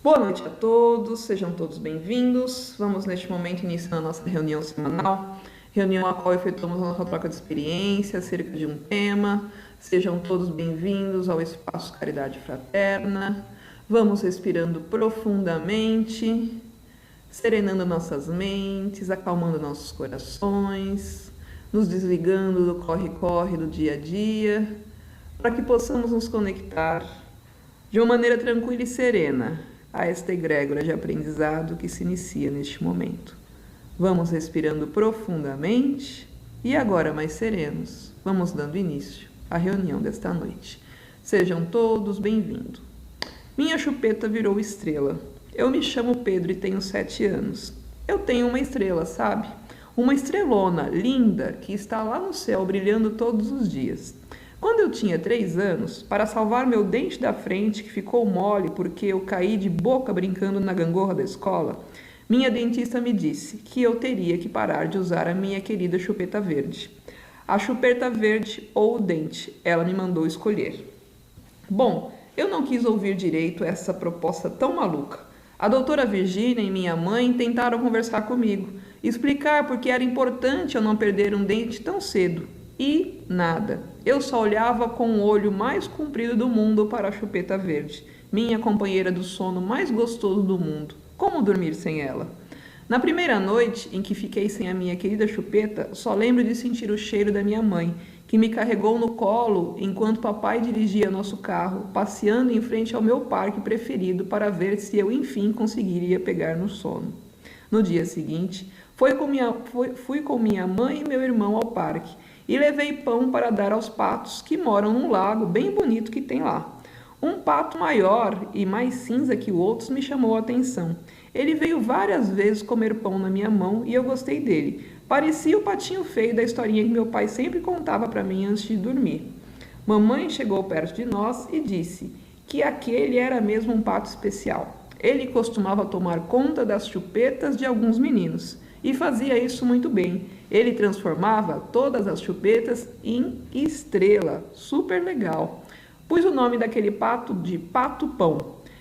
Boa noite a todos, sejam todos bem-vindos. Vamos neste momento iniciar a nossa reunião semanal, reunião a qual efetuamos a nossa troca de experiência acerca de um tema. Sejam todos bem-vindos ao Espaço Caridade Fraterna. Vamos respirando profundamente, serenando nossas mentes, acalmando nossos corações, nos desligando do corre-corre do dia a dia, para que possamos nos conectar de uma maneira tranquila e serena a esta egrégora de aprendizado que se inicia neste momento. Vamos respirando profundamente e agora mais serenos, vamos dando início à reunião desta noite. Sejam todos bem-vindos. Minha chupeta virou estrela. Eu me chamo Pedro e tenho 7 anos. Eu tenho uma estrela, sabe? Uma estrelona linda que está lá no céu brilhando todos os dias. Quando eu tinha 3 anos, para salvar meu dente da frente, que ficou mole porque eu caí de boca brincando na gangorra da escola, minha dentista me disse que eu teria que parar de usar a minha querida chupeta verde. A chupeta verde ou o dente, ela me mandou escolher. Bom, eu não quis ouvir direito essa proposta tão maluca. A doutora Virgínia e minha mãe tentaram conversar comigo, explicar por que era importante eu não perder um dente tão cedo. E nada. Eu só olhava com o olho mais comprido do mundo para a chupeta verde, minha companheira do sono mais gostoso do mundo. Como dormir sem ela? Na primeira noite em que fiquei sem a minha querida chupeta, só lembro de sentir o cheiro da minha mãe, que me carregou no colo enquanto papai dirigia nosso carro, passeando em frente ao meu parque preferido para ver se eu enfim conseguiria pegar no sono. No dia seguinte, fui com minha mãe e meu irmão ao parque e levei pão para dar aos patos que moram num lago bem bonito que tem lá. Um pato maior e mais cinza que outros me chamou a atenção. Ele veio várias vezes comer pão na minha mão e eu gostei dele. Parecia o patinho feio da historinha que meu pai sempre contava para mim antes de dormir. Mamãe chegou perto de nós e disse que aquele era mesmo um pato especial. Ele costumava tomar conta das chupetas de alguns meninos e fazia isso muito bem. Ele transformava todas as chupetas em estrela. Super legal. Pus o nome daquele pato de Pato Pão.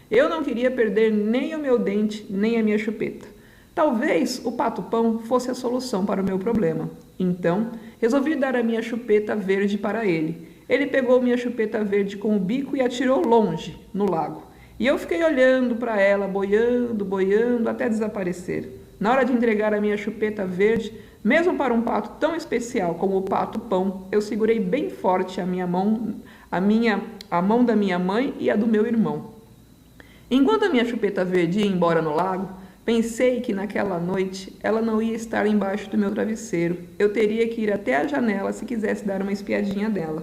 Eu não queria perder nem o meu dente, nem a minha chupeta. Talvez o Pato Pão fosse a solução para o meu problema. Então, resolvi dar a minha chupeta verde para ele. Ele pegou minha chupeta verde com o bico e atirou longe, no lago. E eu fiquei olhando para ela, boiando, boiando, até desaparecer. Na hora de entregar a minha chupeta verde, mesmo para um pato tão especial como o Pato Pão, eu segurei bem forte a mão da minha mãe e a do meu irmão. Enquanto a minha chupeta verde ia embora no lago, pensei que naquela noite ela não ia estar embaixo do meu travesseiro. Eu teria que ir até a janela se quisesse dar uma espiadinha dela.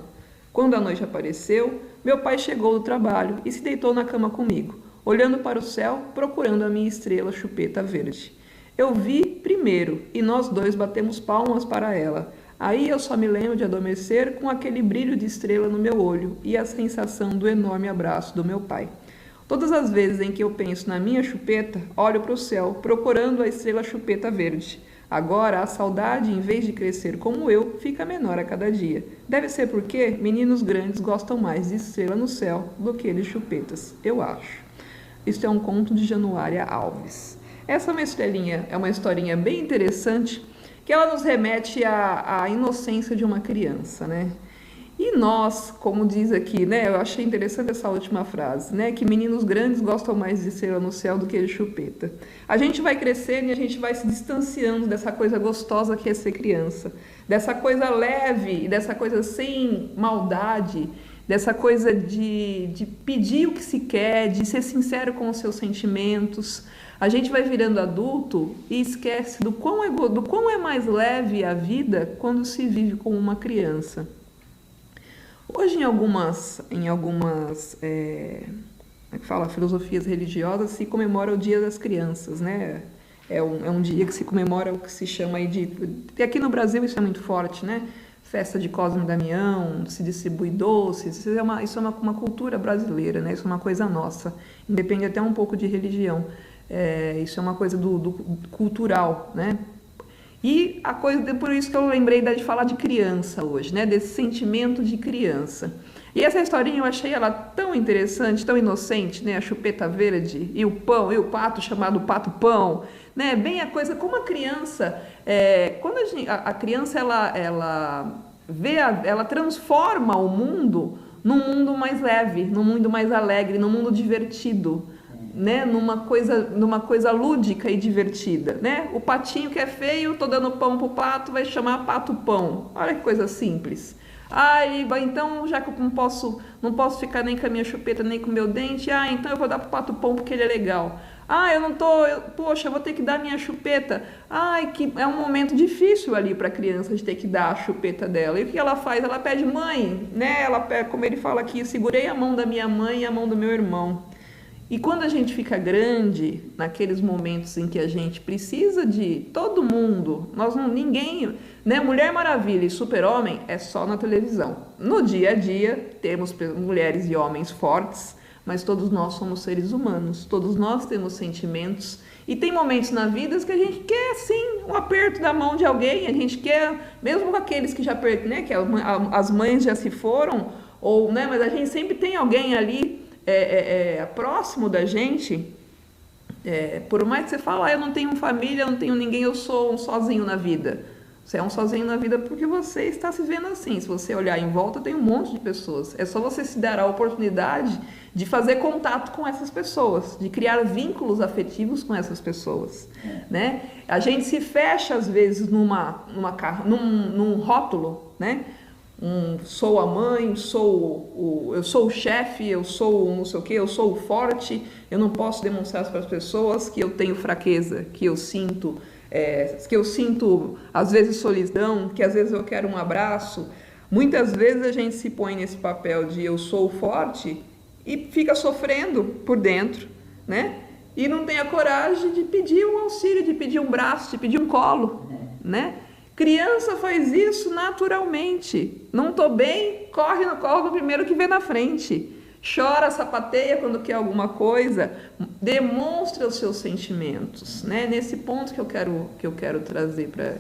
Quando a noite apareceu, meu pai chegou do trabalho e se deitou na cama comigo, olhando para o céu, procurando a minha estrela chupeta verde. Eu vi primeiro e nós dois batemos palmas para ela. Aí eu só me lembro de adormecer com aquele brilho de estrela no meu olho e a sensação do enorme abraço do meu pai. Todas as vezes em que eu penso na minha chupeta, olho para o céu, procurando a estrela chupeta verde. Agora a saudade, em vez de crescer como eu, fica menor a cada dia. Deve ser porque meninos grandes gostam mais de estrela no céu do que de chupetas, eu acho. Isso é um conto de Januária Alves. Essa é uma estrelinha, é uma historinha bem interessante, que ela nos remete à inocência de uma criança, né? E nós, como diz aqui, né? Eu achei interessante essa última frase, né? Que meninos grandes gostam mais de estrela no céu do que de chupeta. A gente vai crescendo e a gente vai se distanciando dessa coisa gostosa que é ser criança, dessa coisa leve e dessa coisa sem maldade, dessa coisa de pedir o que se quer, de ser sincero com os seus sentimentos. A gente vai virando adulto e esquece do quão é mais leve a vida quando se vive como uma criança. Hoje em algumas filosofias religiosas se comemora o Dia das Crianças, né? É um dia que se comemora o que se chama aí de... Aqui no Brasil isso é muito forte, né? Festa de Cosme e Damião, se distribui doces, isso é uma cultura brasileira, né? Isso é uma coisa nossa, independe até um pouco de religião. Isso é uma coisa do cultural, né? E por isso que eu lembrei de falar de criança hoje, né? Desse sentimento de criança. E essa historinha eu achei ela tão interessante, tão inocente, né? A chupeta verde e o pão, e o pato chamado pato-pão, né? Bem a coisa, como a criança, quando a criança, ela transforma o mundo num mundo mais leve, num mundo mais alegre, num mundo divertido, né? Numa coisa lúdica e divertida, né? O patinho que é feio, tô dando pão pro pato, vai chamar pato-pão. Olha que coisa simples. Então, já que eu não posso ficar nem com a minha chupeta, nem com o meu dente, então eu vou dar pro pato-pão porque ele é legal. Poxa, eu vou ter que dar minha chupeta. Que é um momento difícil ali para a criança de ter que dar a chupeta dela. E o que ela faz? Ela pede, mãe, né? Ela pede, como ele fala aqui, segurei a mão da minha mãe e a mão do meu irmão. E quando a gente fica grande, naqueles momentos em que a gente precisa de todo mundo, ninguém, né? Mulher Maravilha e Super-Homem é só na televisão. No dia a dia, temos mulheres e homens fortes, mas todos nós somos seres humanos, todos nós temos sentimentos, e tem momentos na vida que a gente quer, sim, um aperto da mão de alguém, a gente quer, mesmo com aqueles que já, né, que as mães já se foram, né, mas a gente sempre tem alguém ali próximo da gente, por mais que você fale, eu não tenho família, eu não tenho ninguém, eu sou um sozinho na vida. Você é um sozinho na vida porque você está se vendo assim. Se você olhar em volta, tem um monte de pessoas. É só você se dar a oportunidade de fazer contato com essas pessoas, de criar vínculos afetivos com essas pessoas, né? A gente se fecha às vezes num rótulo, né? Sou a mãe, eu sou o chefe, eu sou o não sei o quê, eu sou o forte, eu não posso demonstrar para as pessoas que eu tenho fraqueza, que eu sinto às vezes solidão, que às vezes eu quero um abraço. Muitas vezes a gente se põe nesse papel de eu sou forte e fica sofrendo por dentro, né? E não tem a coragem de pedir um auxílio, de pedir um braço, de pedir um colo, né? Criança faz isso naturalmente. Não tô bem, corre no colo do primeiro que vê na frente. Chora, sapateia quando quer alguma coisa, demonstra os seus sentimentos, né? Nesse ponto que eu quero trazer para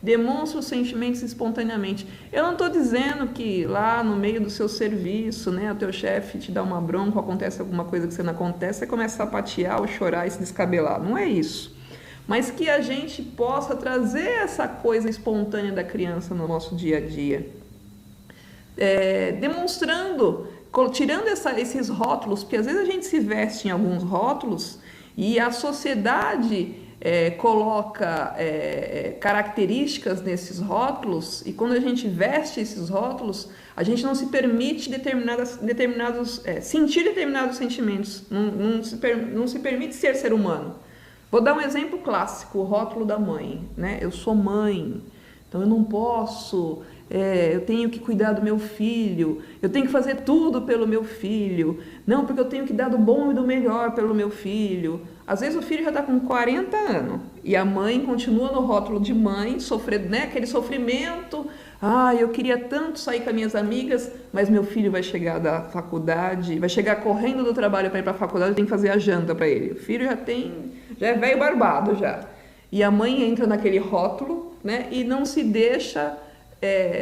demonstra os sentimentos espontaneamente. Eu não estou dizendo que lá no meio do seu serviço, né, o teu chefe te dá uma bronca, acontece alguma coisa que você não acontece, você começa a sapatear ou chorar e se descabelar. Não é isso. Mas que a gente possa trazer essa coisa espontânea da criança no nosso dia a dia. Demonstrando, tirando esses rótulos, porque às vezes a gente se veste em alguns rótulos e a sociedade coloca características nesses rótulos, e quando a gente veste esses rótulos, a gente não se permite sentir determinados sentimentos, não se permite ser humano. Vou dar um exemplo clássico, o rótulo da mãe, né? Eu sou mãe, então eu não posso, eu tenho que cuidar do meu filho, eu tenho que fazer tudo pelo meu filho, não, porque eu tenho que dar do bom e do melhor pelo meu filho. Às vezes o filho já está com 40 anos e a mãe continua no rótulo de mãe, sofrendo, né, aquele sofrimento. Eu queria tanto sair com as minhas amigas, mas meu filho vai chegar da faculdade, vai chegar correndo do trabalho para ir para a faculdade, eu tenho que fazer a janta para ele. O filho já é velho barbado já. E a mãe entra naquele rótulo, né, e não se deixa,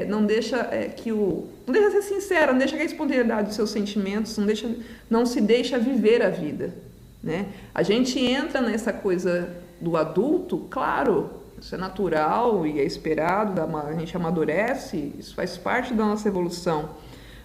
não deixa ser sincera, não deixa que a espontaneidade dos seus sentimentos, não se deixa viver a vida, né? A gente entra nessa coisa do adulto, claro, isso é natural e é esperado, a gente amadurece, isso faz parte da nossa evolução,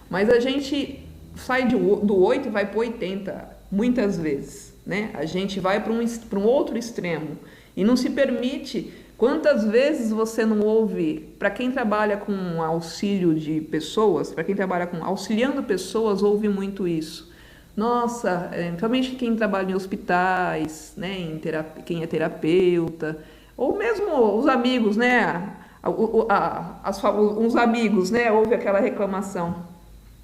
mas a gente sai do 8 e vai para o 80, muitas vezes, né? A gente vai para um outro extremo e não se permite. Quantas vezes você não ouve, para quem trabalha com auxílio de pessoas, para quem trabalha com auxiliando pessoas, ouve muito isso. Nossa, principalmente quem trabalha em hospitais, né, quem é terapeuta, ou mesmo os amigos, né, uns amigos, né, ouve aquela reclamação.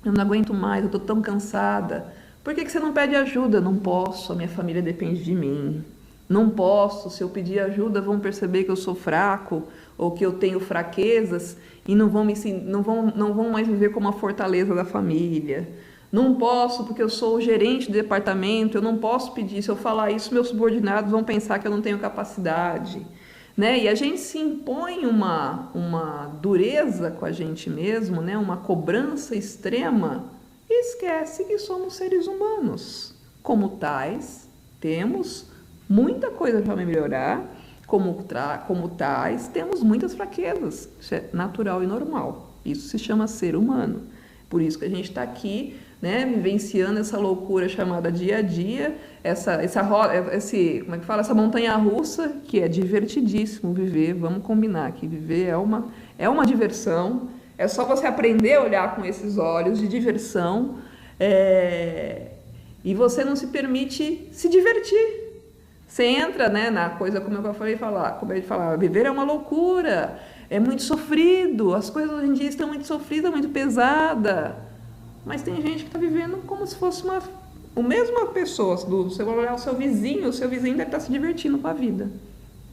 Eu não aguento mais, eu estou tão cansada. Por que você não pede ajuda? Não posso, a minha família depende de mim. Não posso, se eu pedir ajuda vão perceber que eu sou fraco ou que eu tenho fraquezas e não vão mais me ver como a fortaleza da família. Não posso porque eu sou o gerente do departamento, eu não posso pedir, se eu falar isso meus subordinados vão pensar que eu não tenho capacidade. né? E a gente se impõe uma dureza com a gente mesmo, né? Uma cobrança extrema e esquece que somos seres humanos. Como tais, temos muita coisa para melhorar, como tais, temos muitas fraquezas. Isso é natural e normal. Isso se chama ser humano. Por isso que a gente está aqui, né, vivenciando essa loucura chamada dia a dia, como é que fala? Essa montanha-russa, que é divertidíssimo viver. Vamos combinar que viver é uma diversão. É só você aprender a olhar com esses olhos de diversão, e você não se permite se divertir. Você entra, né, na coisa, como eu falei, viver é uma loucura, é muito sofrido, as coisas hoje em dia estão muito sofridas, muito pesadas. Mas tem gente que está vivendo como se fosse a mesma pessoa. Você vai olhar o seu vizinho deve estar se divertindo com a vida.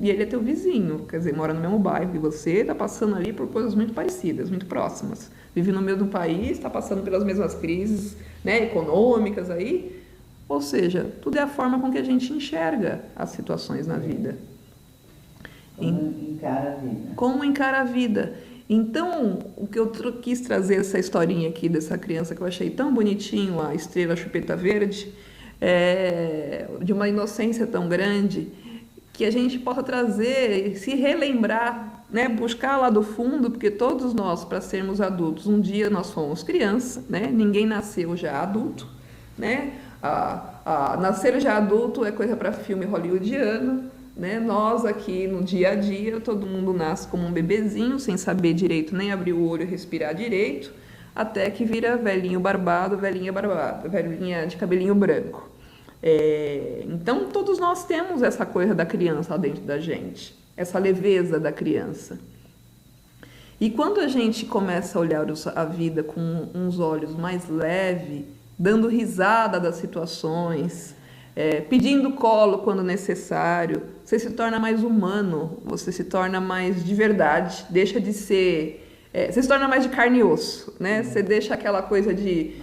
E ele é teu vizinho, quer dizer, mora no mesmo bairro que você, está passando ali por coisas muito parecidas, muito próximas. Vive no mesmo país, está passando pelas mesmas crises, né, econômicas aí. Ou seja, tudo é a forma com que a gente enxerga as situações na vida. Como encara a vida. Como encara a vida. Então, o que eu quis trazer essa historinha aqui dessa criança que eu achei tão bonitinho, a Estrela Chupeta Verde, de uma inocência tão grande, que a gente possa trazer, se relembrar, né, buscar lá do fundo, porque todos nós, para sermos adultos, um dia nós fomos criança, né? Ninguém nasceu já adulto, né? Nascer já adulto é coisa para filme hollywoodiano, né? Nós aqui no dia a dia, todo mundo nasce como um bebezinho, sem saber direito, nem abrir o olho e respirar direito, até que vira velhinho barbado, velhinha de cabelinho branco. Então todos nós temos essa coisa da criança lá dentro da gente, essa leveza da criança. E quando a gente começa a olhar a vida com uns olhos mais leves, dando risada das situações, pedindo colo quando necessário, você se torna mais humano, você se torna mais de verdade, deixa de ser... você se torna mais de carne e osso, né? Você deixa aquela coisa de...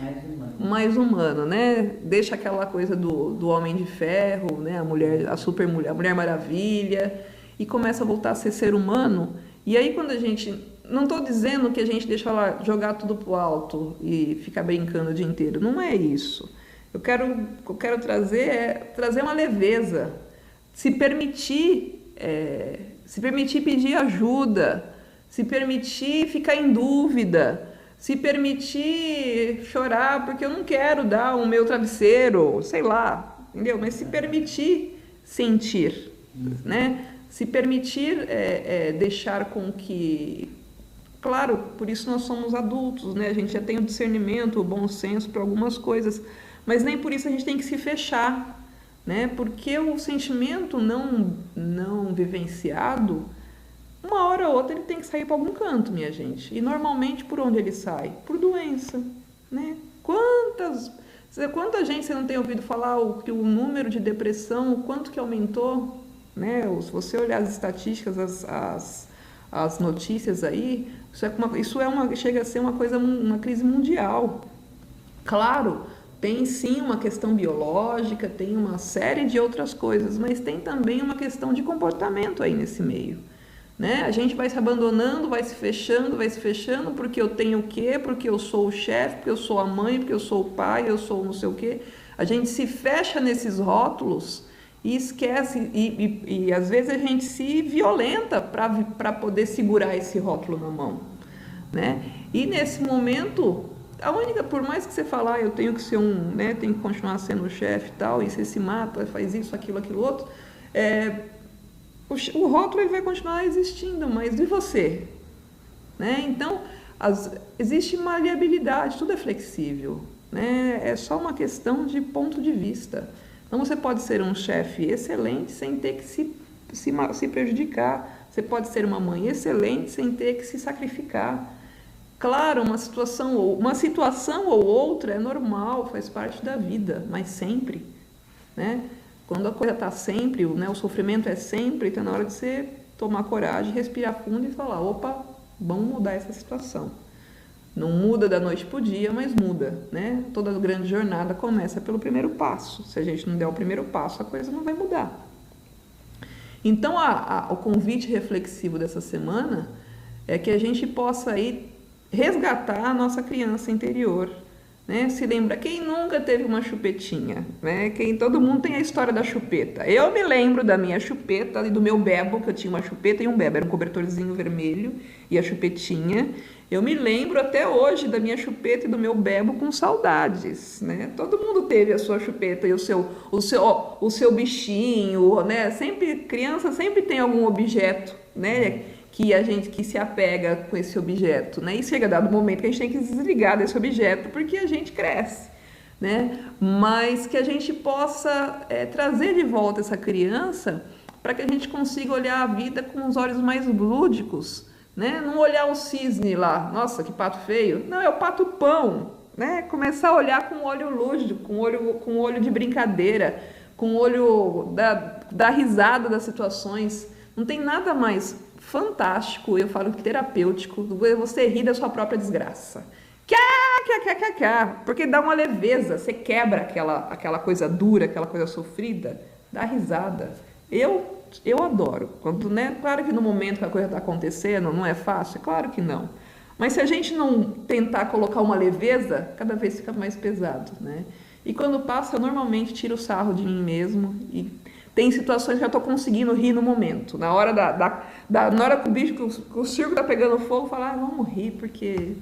mais humano, né? Deixa aquela coisa do Homem de Ferro, né? A Mulher Maravilha, e começa a voltar a ser humano. E aí quando a gente... Não estou dizendo que a gente deixa lá jogar tudo pro alto e ficar brincando o dia inteiro. Não é isso. O que eu quero trazer uma leveza. Se permitir pedir ajuda. Se permitir ficar em dúvida. Se permitir chorar porque eu não quero dar o meu travesseiro. Sei lá. Entendeu? Mas se permitir sentir. Né? Se permitir deixar com que... Claro, por isso nós somos adultos, né? A gente já tem o discernimento, o bom senso para algumas coisas, mas nem por isso a gente tem que se fechar, né? Porque o sentimento não vivenciado, uma hora ou outra ele tem que sair para algum canto, minha gente. E normalmente por onde ele sai? Por doença, né? Quanta gente você não tem ouvido falar que o número de depressão, o quanto que aumentou, né? Se você olhar as estatísticas, as notícias aí, chega a ser uma crise mundial. Claro, tem sim uma questão biológica, tem uma série de outras coisas, mas tem também uma questão de comportamento aí nesse meio, né? A gente vai se abandonando, vai se fechando, porque eu tenho o quê? Porque eu sou o chefe, porque eu sou a mãe, porque eu sou o pai, eu sou não sei o quê. A gente se fecha nesses rótulos e esquece, e às vezes a gente se violenta para poder segurar esse rótulo na mão, né? E nesse momento, por mais que você falar, eu tenho que ser né, tenho que continuar sendo o chefe e tal, e você se mata, faz isso, aquilo outro, o rótulo ele vai continuar existindo, mas e você? Né? Então, existe maleabilidade, tudo é flexível, né? É só uma questão de ponto de vista. Então você pode ser um chefe excelente sem ter que se prejudicar. Você pode ser uma mãe excelente sem ter que se sacrificar. Claro, uma situação ou outra é normal, faz parte da vida, mas sempre, né? Quando a coisa está sempre, né, o sofrimento é sempre, então é na hora de você tomar coragem, respirar fundo e falar, opa, vamos mudar essa situação. Não muda da noite para o dia, mas muda, né? Toda grande jornada começa pelo primeiro passo. Se a gente não der o primeiro passo, a coisa não vai mudar. Então, o convite reflexivo dessa semana é que a gente possa aí resgatar a nossa criança interior, né? Se lembra, quem nunca teve uma chupetinha, né? Todo mundo tem a história da chupeta. Eu me lembro da minha chupeta e do meu bebo, que eu tinha uma chupeta e um bebo, era um cobertorzinho vermelho e a chupetinha. Eu me lembro até hoje da minha chupeta e do meu bebo com saudades, né? Todo mundo teve a sua chupeta e o seu bichinho, né? Criança sempre tem algum objeto, né? Que se apega com esse objeto, né? E chega dado momento que a gente tem que desligar desse objeto porque a gente cresce, né? Mas que a gente possa trazer de volta essa criança para que a gente consiga olhar a vida com os olhos mais lúdicos, né? Não olhar o cisne lá, nossa, que pato feio. Não, é o pato pão, né? Começar a olhar com o olho lúdico, com o olho de brincadeira, com o olho da risada das situações. Não tem nada mais fantástico, eu falo que terapêutico, você rir da sua própria desgraça. Porque dá uma leveza, você quebra aquela coisa dura, aquela coisa sofrida, dá risada. Eu adoro. Quando, né, claro que no momento que a coisa está acontecendo não é fácil, claro que não. Mas se a gente não tentar colocar uma leveza, cada vez fica mais pesado, né? E quando passa, eu normalmente tiro o sarro de mim mesmo e tem situações que eu estou conseguindo rir no momento. Na hora na hora que o circo está pegando fogo, eu falo, vamos rir, porque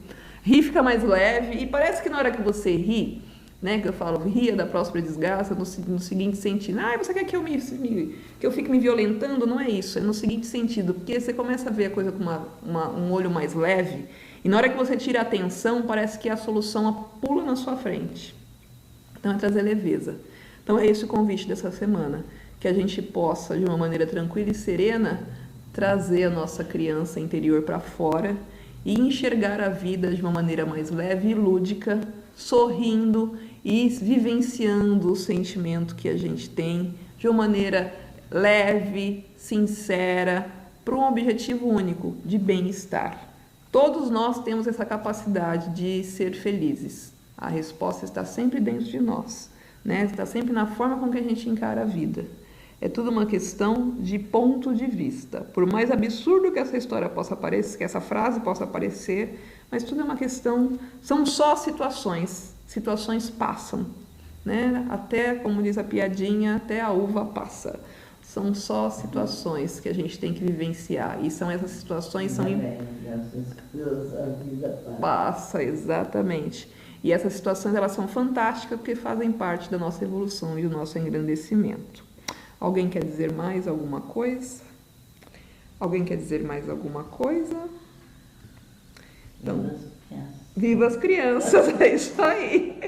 rir fica mais leve. E parece que na hora que você ri, né, que eu falo, ria da próxima desgraça, no seguinte sentido, você quer que eu fique me violentando? Não é isso, é no seguinte sentido, porque você começa a ver a coisa com um olho mais leve, e na hora que você tira a atenção, parece que a solução pula na sua frente. Então é trazer leveza. Então é esse o convite dessa semana, que a gente possa, de uma maneira tranquila e serena, trazer a nossa criança interior para fora e enxergar a vida de uma maneira mais leve e lúdica, sorrindo e vivenciando o sentimento que a gente tem de uma maneira leve, sincera, para um objetivo único, de bem-estar. Todos nós temos essa capacidade de ser felizes. A resposta está sempre dentro de nós, né? Está sempre na forma com que a gente encara a vida. É tudo uma questão de ponto de vista. Por mais absurdo que essa história possa parecer, que essa frase possa parecer, mas tudo é uma questão, são só situações. Situações passam, né? Até, como diz a piadinha, até a uva passa. São só situações que a gente tem que vivenciar. E são essas situações passa, exatamente. E essas situações, elas são fantásticas porque fazem parte da nossa evolução e do nosso engrandecimento. Alguém quer dizer mais alguma coisa? Alguém quer dizer mais alguma coisa? Então, viva as crianças, é isso aí.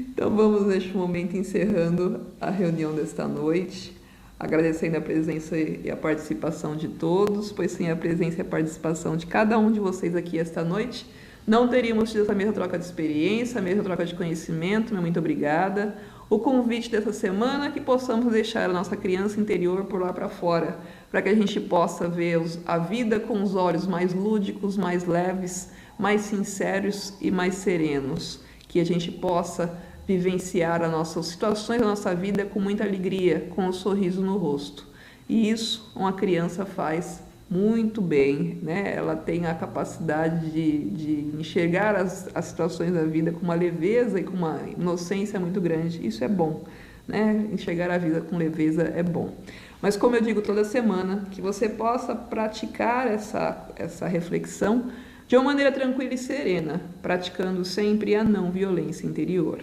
Então vamos neste momento encerrando a reunião desta noite, agradecendo a presença e a participação de todos, pois sem a presença e a participação de cada um de vocês aqui esta noite, não teríamos tido essa mesma troca de experiência, a mesma troca de conhecimento. Muito obrigada. O convite dessa semana é que possamos deixar a nossa criança interior por lá para fora, para que a gente possa ver a vida com os olhos mais lúdicos, mais leves, mais sinceros e mais serenos, que a gente possa vivenciar as nossas situações da nossa vida com muita alegria, com um sorriso no rosto. E isso uma criança faz muito bem, né? Ela tem a capacidade de enxergar as situações da vida com uma leveza e com uma inocência muito grande. Isso é bom, né? Enxergar a vida com leveza é bom. Mas como eu digo toda semana, que você possa praticar essa reflexão de uma maneira tranquila e serena, praticando sempre a não violência interior.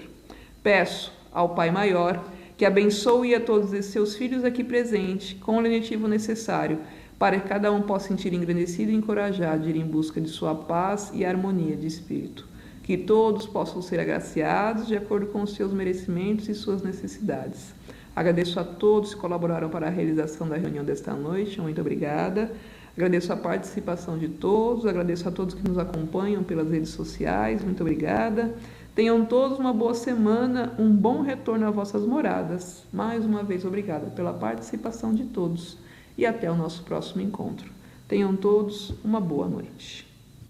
Peço ao Pai Maior que abençoe a todos os seus filhos aqui presentes com o lenitivo necessário, para que cada um possa sentir engrandecido e encorajado de ir em busca de sua paz e harmonia de espírito. Que todos possam ser agraciados de acordo com os seus merecimentos e suas necessidades. Agradeço a todos que colaboraram para a realização da reunião desta noite. Muito obrigada. Agradeço a participação de todos. Agradeço a todos que nos acompanham pelas redes sociais. Muito obrigada. Tenham todos uma boa semana, um bom retorno às vossas moradas. Mais uma vez, obrigada pela participação de todos. E até o nosso próximo encontro. Tenham todos uma boa noite.